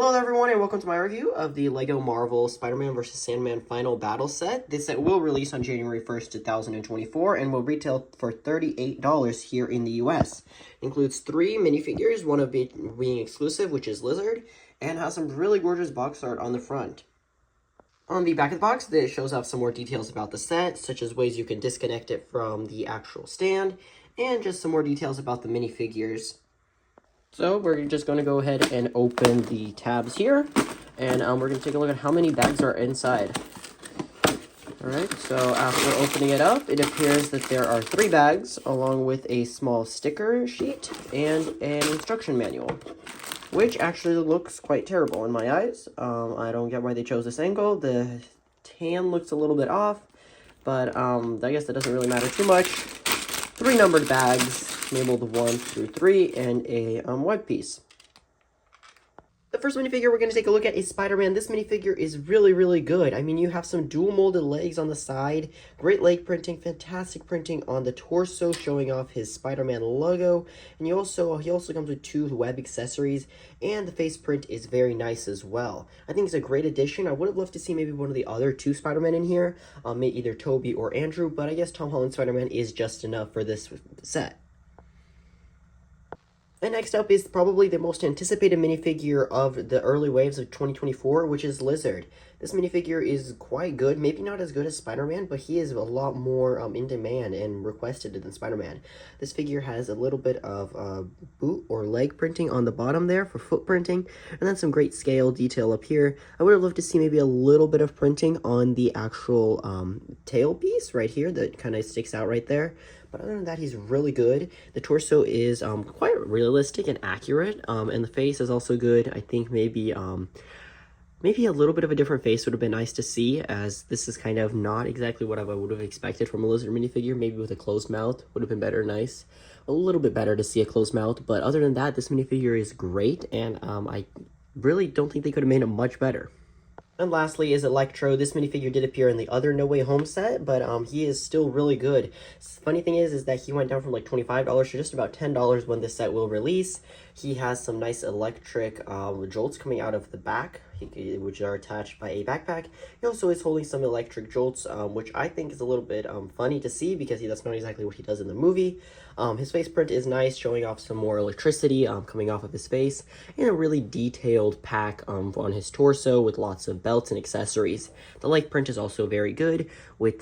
Hello everyone and welcome to my review of the LEGO Marvel Spider-Man vs. Sandman Final Battle Set. This set will release on January 1st, 2024 and will retail for $38 here in the US. It includes 3 minifigures, one of being exclusive, which is Lizard, and has some really gorgeous box art on the front. On the back of the box, it shows off some more details about the set, such as ways you can disconnect it from the actual stand, and just some more details about the minifigures. So we're just going to go ahead and open the tabs here, and we're going to take a look at how many bags are inside. Alright, so after opening it up, it appears that there are 3 bags, along with a small sticker sheet and an instruction manual, which actually looks quite terrible in my eyes. I don't get why they chose this angle. The tan looks a little bit off, but I guess that doesn't really matter too much. 3 numbered bags, labeled 1 through 3, and a web piece. The first minifigure we're going to take a look at is Spider-Man. This minifigure is really good. I mean, you have some dual molded legs on the side, great leg printing, fantastic printing on the torso, showing off his Spider-Man logo, and he also comes with 2 web accessories, and the face print is very nice as well. I think it's a great addition. I would have loved to see maybe one of the other 2 Spider-Man in here, maybe either Tobey or Andrew, but I guess Tom Holland's Spider-Man is just enough for this set. And next up is probably the most anticipated minifigure of the early waves of 2024, which is Lizard. This minifigure is quite good, maybe not as good as Spider-Man, but he is a lot more in demand and requested than Spider-Man. This figure has a little bit of boot or leg printing on the bottom there for foot printing, and then some great scale detail up here. I would have loved to see maybe a little bit of printing on the actual tail piece right here that kind of sticks out right there. But other than that, he's really good. The torso is quite realistic and accurate, and the face is also good. I think maybe a little bit of a different face would have been nice to see, as this is kind of not exactly what I would have expected from a Lizard minifigure. Maybe with a closed mouth would have been better, nice. A little bit better to see a closed mouth, but other than that, this minifigure is great, and I really don't think they could have made it much better. And lastly is Electro. This minifigure did appear in the other No Way Home set, but he is still really good. Funny thing is that he went down from like $25 to just about $10 when this set will release. He has some nice electric jolts coming out of the back, which are attached by a backpack. He also is holding some electric jolts, which I think is a little bit funny to see, because that's not exactly what he does in the movie. His face print is nice, showing off some more electricity coming off of his face, and a really detailed pack on his torso with lots of belts and accessories. The leg print is also very good, with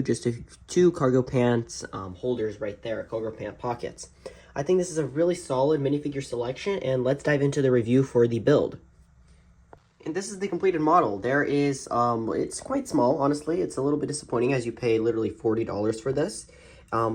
just a 2 cargo pants holders right there, cargo pant pockets. I think this is a really solid minifigure selection, and let's dive into the review for the build. And this is the completed model. There is, it's quite small, honestly. It's a little bit disappointing as you pay literally $40 for this.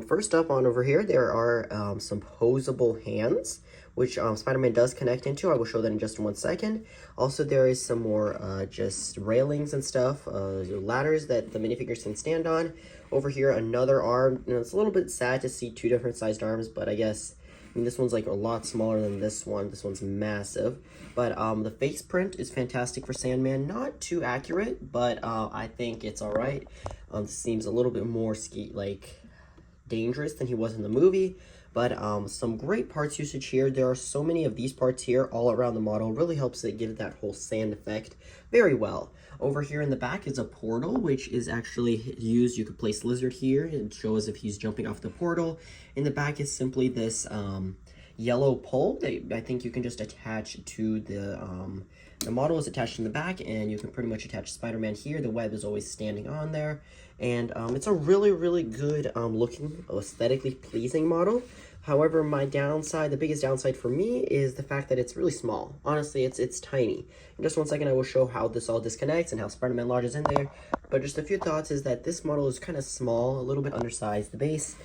First up on over here, there are some posable hands, which Spider-Man does connect into. I will show that in just 1 second. Also, there is some more just railings and stuff, ladders that the minifigures can stand on. Over here, another arm. You know, it's a little bit sad to see 2 different sized arms, but I guess, this one's like a lot smaller than this one. This one's massive. But the face print is fantastic for Sandman. Not too accurate, but I think it's alright. Seems a little bit more dangerous than he was in the movie. But some great parts usage here. There are so many of these parts here all around the model. Really helps it give that whole sand effect very well. Over here in the back is a portal, which is actually used. You could place Lizard here and show as if he's jumping off the portal. In the back is simply this yellow pole that I think you can just attach to the model is attached in the back, and you can pretty much attach Spider-Man here. The web is always standing on there, and it's a really good looking, aesthetically pleasing model. However, the biggest downside for me is the fact that it's really small. Honestly, it's tiny. In just 1 second, I will show how this all disconnects and how Spider-Man lodges in there. But just a few thoughts is that this model is kind of small, a little bit undersized. The base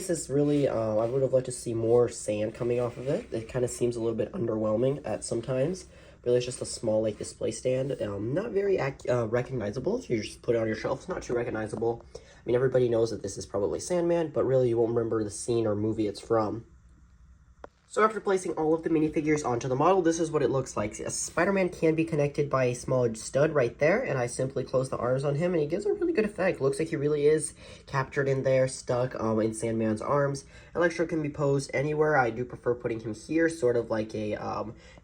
is really, I would have liked to see more sand coming off of it. It kind of seems a little bit underwhelming at some times. Really, it's just a small display stand. Not very recognizable. If you just put it on your shelf, it's not too recognizable. I mean, everybody knows that this is probably Sandman, but really you won't remember the scene or movie it's from. So after placing all of the minifigures onto the model, this is what it looks like. A Spider-Man can be connected by a small stud right there, and I simply close the arms on him, and he gives a really good effect. Looks like he really is captured in there, stuck in Sandman's arms. Electro can be posed anywhere. I do prefer putting him here, sort of like a,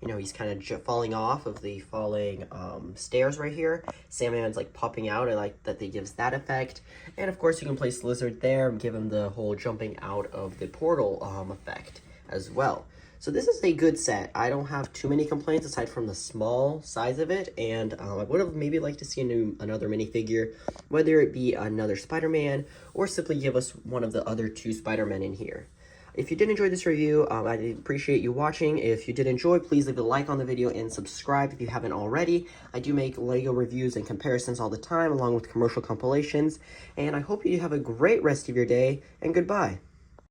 you know, he's kind of falling off of the falling stairs right here. Sandman's like popping out. I like that they gives that effect. And of course, you can place Lizard there, give him the whole jumping out of the portal effect as well. So this is a good set. I don't have too many complaints aside from the small size of it, and I would have maybe liked to see another minifigure, whether it be another Spider-Man or simply give us one of the other two Spider-Men in here. If you did enjoy this review, I appreciate you watching. If you did enjoy, please leave a like on the video and subscribe if you haven't already. I do make LEGO reviews and comparisons all the time, along with commercial compilations, and I hope you have a great rest of your day, and goodbye.